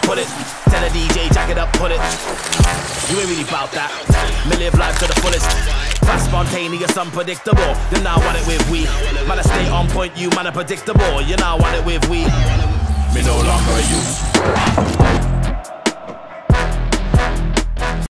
put it. Tell the DJ, jack it up, put it. You ain't really bout that. Me live life to the fullest. Fast, spontaneous, unpredictable. You now want it with we. Man, I stay on point, you man are predictable. You now want it with we. Me no longer a youth.